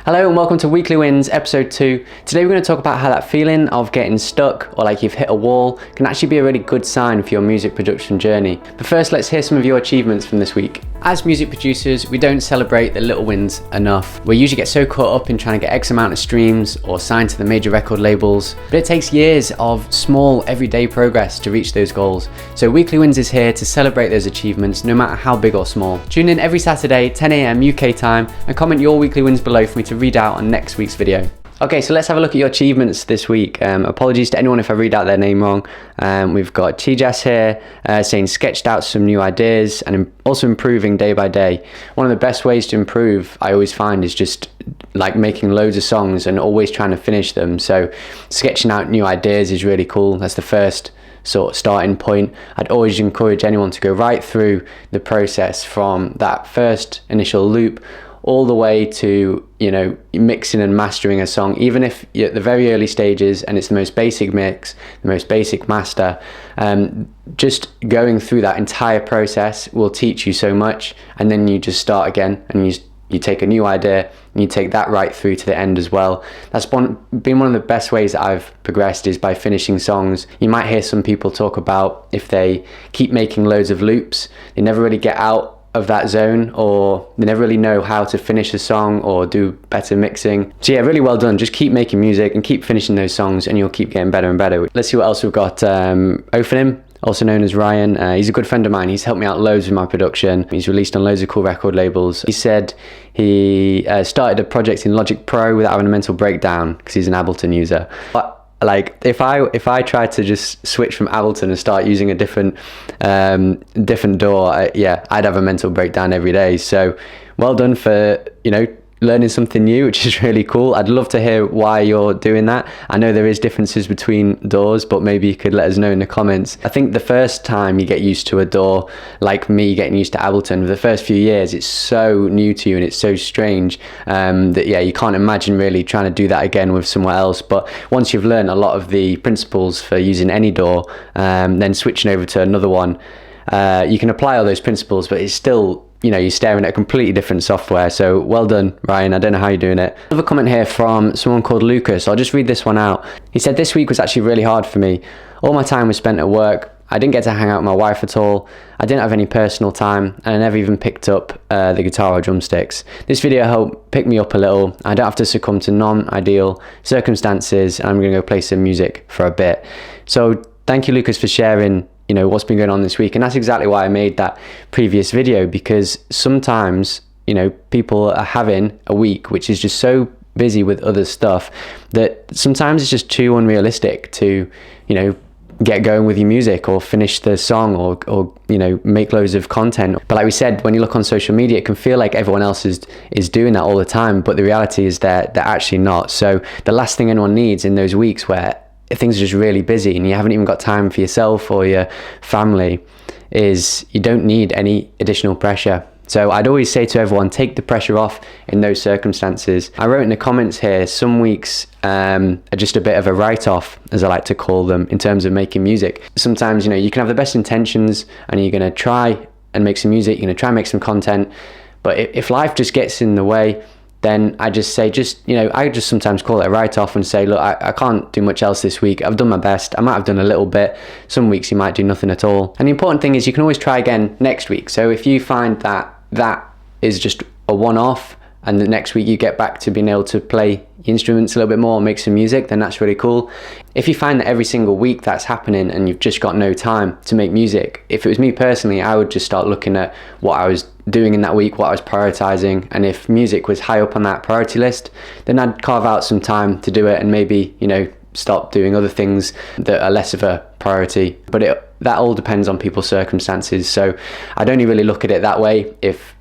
Hello and welcome to Weekly Wins episode 2. Today we're going to talk about how that feeling of getting stuck or like you've hit a wall can actually be a really good sign for your music production journey. But first, let's hear some of your achievements from this week. As music producers, we don't celebrate the little wins enough. We usually get so caught up in trying to get X amount of streams or signed to the major record labels, but it takes years of small everyday progress to reach those goals. So Weekly Wins is here to celebrate those achievements no matter how big or small. Tune in every Saturday, 10 AM UK time, and comment your weekly wins below for me to read out on next week's video. Okay, so let's have a look at your achievements this week. Apologies to anyone if I read out their name wrong. We've got Tijas here saying sketched out some new ideas and also improving day by day. One of the best ways to improve, I always find, is just like making loads of songs and always trying to finish them. So sketching out new ideas is really cool. That's the first sort of starting point. I'd always encourage anyone to go right through the process from that first initial loop all the way to, mixing and mastering a song, even if you're at the very early stages and it's the most basic mix, the most basic master. Just going through that entire process will teach you so much, and then you just start again and you take a new idea and you take that right through to the end as well. That's been one of the best ways that I've progressed, is by finishing songs. You might hear some people talk about if they keep making loads of loops, they never really get out of that zone, or they never really know how to finish a song or do better mixing. So yeah, really well done. Just keep making music and keep finishing those songs and you'll keep getting better and better. Let's see what else we've got. Ophanim, also known as Ryan, he's a good friend of mine. He's helped me out loads with my production. He's released on loads of cool record labels. He said he started a project in Logic Pro without having a mental breakdown because he's an Ableton user. But like if I tried to just switch from Ableton and start using a different DAW, I'd have a mental breakdown every day. So well done for learning something new, which is really cool. I'd love to hear why you're doing that. I know there is differences between DAWs, but maybe you could let us know in the comments. I think the first time you get used to a DAW, like me getting used to Ableton, for the first few years it's so new to you and it's so strange that you can't imagine really trying to do that again with somewhere else. But once you've learned a lot of the principles for using any DAW, then switching over to another one, you can apply all those principles, but it's still you're staring at completely different software. So well done, Ryan. I don't know how you're doing it. Another comment here from someone called Lucas. I'll just read this one out. He said, this week was actually really hard for me. All my time was spent at work. I didn't get to hang out with my wife at all. I didn't have any personal time, and I never even picked up the guitar or drumsticks. This video helped pick me up a little. I don't have to succumb to non-ideal circumstances, and I'm going to go play some music for a bit. So thank you, Lucas, for sharing what's been going on this week. And that's exactly why I made that previous video, because sometimes people are having a week which is just so busy with other stuff that sometimes it's just too unrealistic to get going with your music or finish the song or make loads of content. But like we said, when you look on social media, it can feel like everyone else is doing that all the time, but the reality is that they're actually not. So the last thing anyone needs in those weeks where things are just really busy and you haven't even got time for yourself or your family is you don't need any additional pressure. So I'd always say to everyone, take the pressure off in those circumstances. I wrote in the comments here, some weeks are just a bit of a write-off, as I like to call them, in terms of making music. Sometimes you can have the best intentions and you're going to try and make some music, you're going to try and make some content, but if life just gets in the way, then I just say, I just sometimes call it a write-off and say, look, I can't do much else this week. I've done my best. I might have done a little bit. Some weeks you might do nothing at all. And the important thing is you can always try again next week. So if you find that is just a one-off and the next week you get back to being able to play instruments a little bit more and make some music, then that's really cool. If you find that every single week that's happening and you've just got no time to make music, if it was me personally, I would just start looking at what I was doing in that week, what I was prioritizing, and if music was high up on that priority list, then I'd carve out some time to do it and maybe stop doing other things that are less of a priority. But that all depends on people's circumstances. So I'd only really look at it that way if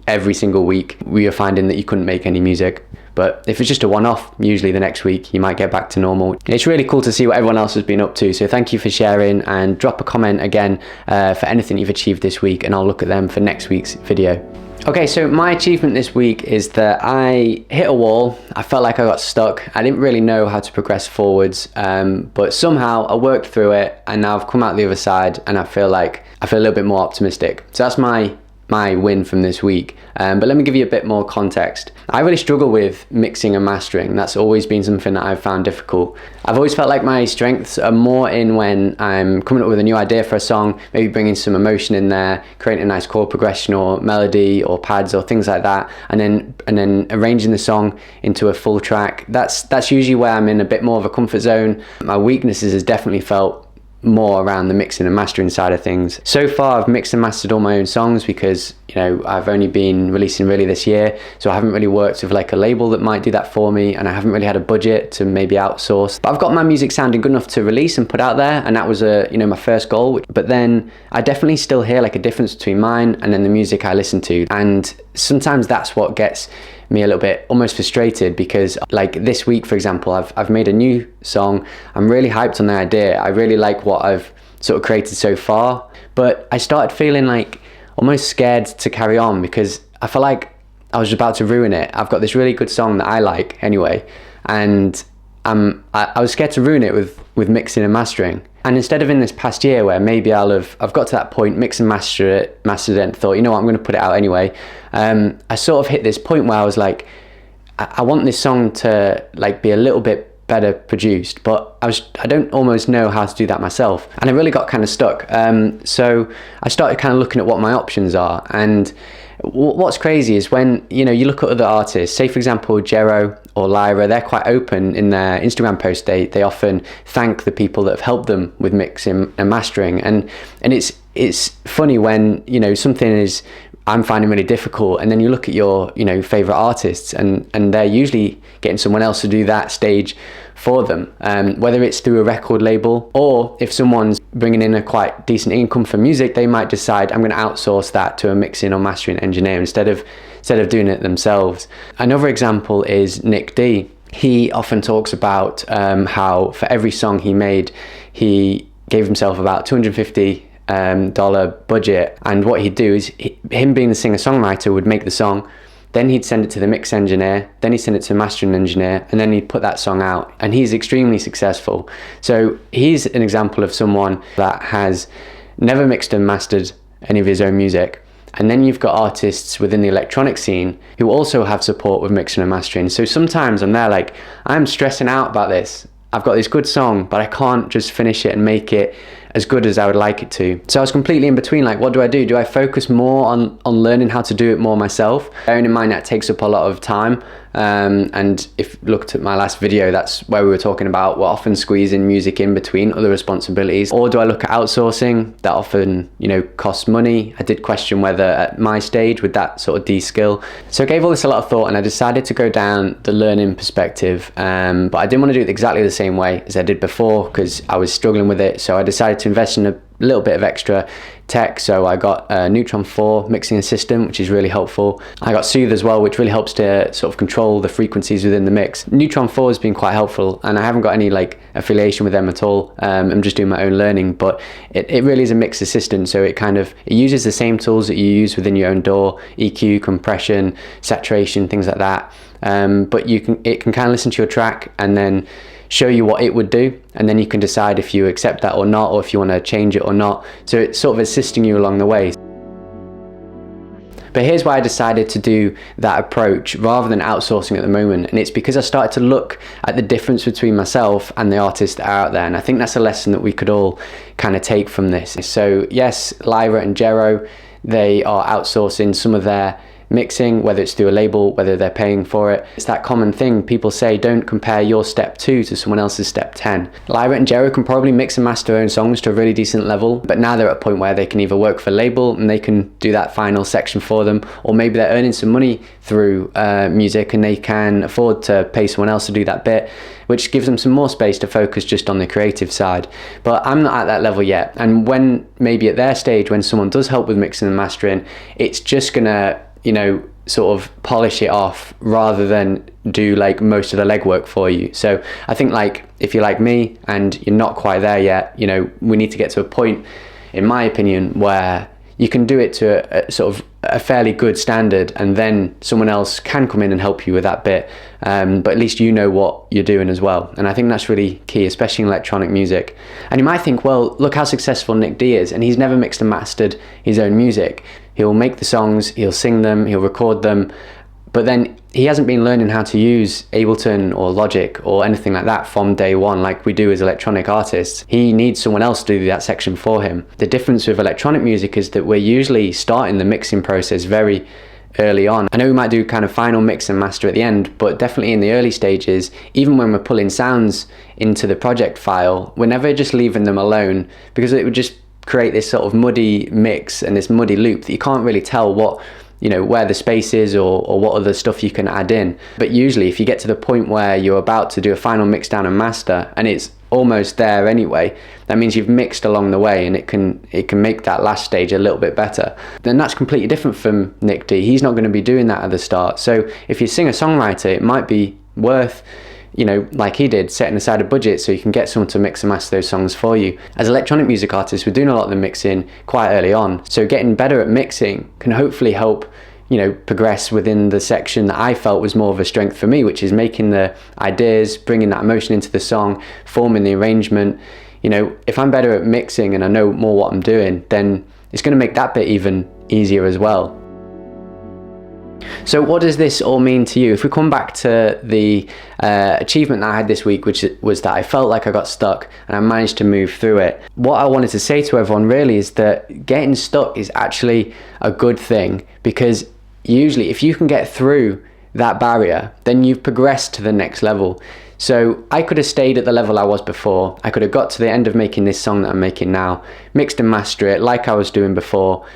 every single week we are finding that you couldn't make any music. But if it's just a one-off, usually the next week you might get back to normal. It's really cool to see what everyone else has been up to. So thank you for sharing, and drop a comment again for anything you've achieved this week, and I'll look at them for next week's video. Okay, so my achievement this week is that I hit a wall. I felt like I got stuck. I didn't really know how to progress forwards, but somehow I worked through it, and now I've come out the other side, and I feel a little bit more optimistic. So that's my my win from this week. But let me give you a bit more context. I really struggle with mixing and mastering. That's always been something that I've found difficult. I've always felt like my strengths are more in when I'm coming up with a new idea for a song, maybe bringing some emotion in there, creating a nice chord progression or melody or pads or things like that, and then arranging the song into a full track. That's usually where I'm in a bit more of a comfort zone. My weaknesses has definitely felt more around the mixing and mastering side of things. So far I've mixed and mastered all my own songs because, you know, I've only been releasing really this year, so I haven't really worked with like a label that might do that for me, and I haven't really had a budget to maybe outsource. But I've got my music sounding good enough to release and put out there, and that was my first goal. But then I definitely still hear like a difference between mine and then the music I listen to, and sometimes that's what gets me a little bit almost frustrated, because like this week, for example, I've made a new song. I'm really hyped on the idea. I really like what I've sort of created so far, but I started feeling like almost scared to carry on because I felt like I was about to ruin it. I've got this really good song that I like anyway, and I was scared to ruin it with mixing and mastering. And instead of in this past year where maybe I've got to that point, mix and mastered it, and thought, you know what, I'm going to put it out anyway. I sort of hit this point where I was like, I want this song to like be a little bit better produced, but I don't almost know how to do that myself, and I really got kind of stuck. So I started kind of looking at what my options are, and what's crazy is when you look at other artists, say for example Jero or Lyra, they're quite open in their Instagram posts. They often thank the people that have helped them with mixing and mastering, and it's funny when something is I'm finding really difficult, and then you look at your favorite artists, and they're usually getting someone else to do that stage for them, whether it's through a record label, or if someone's bringing in a quite decent income from music, they might decide I'm going to outsource that to a mixing or mastering engineer instead of doing it themselves. Another example is Nick D. He often talks about how for every song he made, he gave himself about $250 budget, and what he'd do is him being the singer-songwriter would make the song, then he'd send it to the mix engineer, then he'd send it to the mastering engineer, and then he'd put that song out, and he's extremely successful. So he's an example of someone that has never mixed and mastered any of his own music. And then you've got artists within the electronic scene who also have support with mixing and mastering. So sometimes I'm there like, I'm stressing out about this. I've got this good song, but I can't just finish it and make it as good as I would like it to. So I was completely in between, like, what do? Do I focus more on learning how to do it more myself? Bearing in mind that takes up a lot of time. And if you looked at my last video, that's where we were talking about we're often squeezing music in between other responsibilities. Or do I look at outsourcing? That often, costs money. I did question whether at my stage would that sort of de-skill. So I gave all this a lot of thought, and I decided to go down the learning perspective. But I didn't want to do it exactly the same way as I did before because I was struggling with it. So I decided to invest in a little bit of extra tech. So I got a Neutron 4 mixing assistant, which is really helpful. I got Soothe as well, which really helps to sort of control the frequencies within the mix. Neutron 4 has been quite helpful, and I haven't got any like affiliation with them at all. I'm just doing my own learning, but it really is a mix assistant. So it uses the same tools that you use within your own DAW: EQ, compression, saturation, things like that. But it can kind of listen to your track and then show you what it would do, and then you can decide if you accept that or not, or if you want to change it or not. So it's sort of assisting you along the way. But here's why I decided to do that approach rather than outsourcing at the moment, and it's because I started to look at the difference between myself and the artists that are out there, and I think that's a lesson that we could all kind of take from this. So yes, Lyra and Jero, they are outsourcing some of their mixing, whether it's through a label, whether they're paying for it. It's that common thing people say, don't compare your step 2 to someone else's step 10. Lyra and Jero can probably mix and master their own songs to a really decent level, but now they're at a point where they can either work for a label and they can do that final section for them, or maybe they're earning some money through music and they can afford to pay someone else to do that bit, which gives them some more space to focus just on the creative side. But I'm not at that level yet, and when maybe at their stage, when someone does help with mixing and mastering, it's just gonna sort of polish it off rather than do like most of the legwork for you. So I think like if you're like me and you're not quite there yet, we need to get to a point, in my opinion, where you can do it to a sort of a fairly good standard, and then someone else can come in and help you with that bit, but at least you know what you're doing as well. And I think that's really key, especially in electronic music. And you might think, well, look how successful Nick D is, and he's never mixed and mastered his own music. He'll make the songs, he'll sing them, he'll record them, but then he hasn't been learning how to use Ableton or Logic or anything like that from day one like we do as electronic artists. He needs someone else to do that section for him. The difference with electronic music is that we're usually starting the mixing process very early on. I know we might do kind of final mix and master at the end, but definitely in the early stages, even when we're pulling sounds into the project file, we're never just leaving them alone, because it would just create this sort of muddy mix and this muddy loop that you can't really tell what, you know, where the space is or what other stuff you can add in. But usually if you get to the point where you're about to do a final mix down and master and it's almost there anyway, that means you've mixed along the way, and it can make that last stage a little bit better. Then that's completely different from Nick D. He's not going to be doing that at the start. So if you sing a songwriter, it might be worth, you know, like he did, setting aside a budget so you can get someone to mix and master those songs for you. As electronic music artists, we're doing a lot of the mixing quite early on, so getting better at mixing can hopefully help, you know, progress within the section that I felt was more of a strength for me, which is making the ideas, bringing that emotion into the song, forming the arrangement. You know, if I'm better at mixing and I know more what I'm doing, then it's going to make that bit even easier as well. So what does this all mean to you? If we come back to the achievement that I had this week, which was that I felt like I got stuck and I managed to move through it. What I wanted to say to everyone really is that getting stuck is actually a good thing, because usually if you can get through that barrier, then you've progressed to the next level. So I could have stayed at the level I was before. I could have got to the end of making this song that I'm making now, mixed and master it like I was doing before,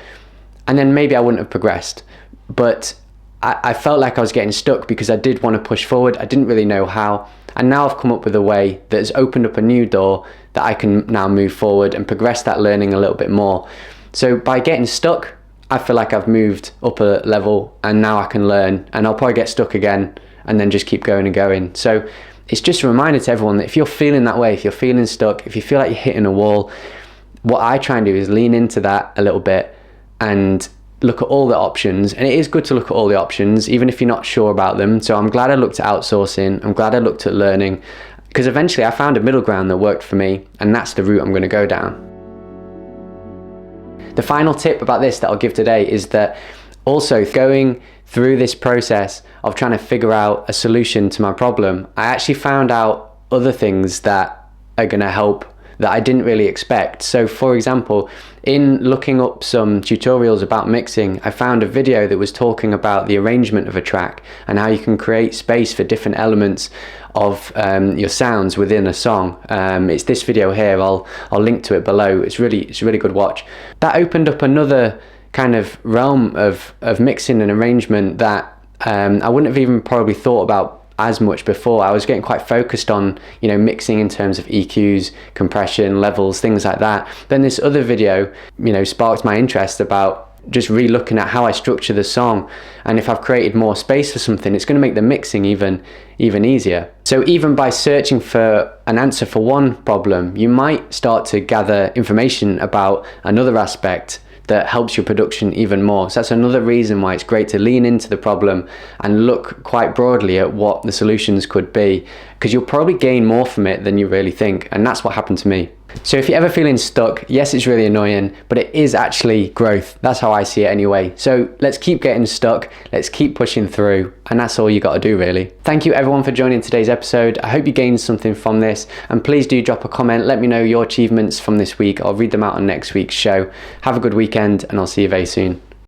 and then maybe I wouldn't have progressed. But I felt like I was getting stuck because I did want to push forward. I didn't really know how. And now I've come up with a way that has opened up a new door that I can now move forward and progress that learning a little bit more. So by getting stuck, I feel like I've moved up a level, and now I can learn, and I'll probably get stuck again and then just keep going and going. So it's just a reminder to everyone that if you're feeling that way, if you're feeling stuck, if you feel like you're hitting a wall, what I try and do is lean into that a little bit and look at all the options. And it is good to look at all the options, even if you're not sure about them. So I'm glad I looked at outsourcing. I'm glad I looked at learning, because eventually I found a middle ground that worked for me, and that's the route I'm going to go down. The final tip about this that I'll give today is that also going through this process of trying to figure out a solution to my problem, I actually found out other things that are going to help that I didn't really expect. So for example, in looking up some tutorials about mixing, I found a video that was talking about the arrangement of a track and how you can create space for different elements of your sounds within a song. It's this video here, I'll link to it below. It's a really good watch. That opened up another kind of realm of mixing and arrangement that I wouldn't have even probably thought about as much before. I was getting quite focused on, you know, mixing in terms of EQs, compression, levels, things like that. Then this other video, you know, sparked my interest about just re-looking at how I structure the song, and if I've created more space for something, it's going to make the mixing even easier. So even by searching for an answer for one problem, you might start to gather information about another aspect that helps your production even more. So that's another reason why it's great to lean into the problem and look quite broadly at what the solutions could be, because you'll probably gain more from it than you really think. And that's what happened to me. So if you're ever feeling stuck, yes, it's really annoying, but it is actually growth. That's how I see it anyway. So let's keep getting stuck, let's keep pushing through, and that's all you got to do really. Thank you everyone for joining today's episode. I hope you gained something from this, and please do drop a comment. Let me know your achievements from this week. I'll read them out on next week's show. Have a good weekend, and I'll see you very soon.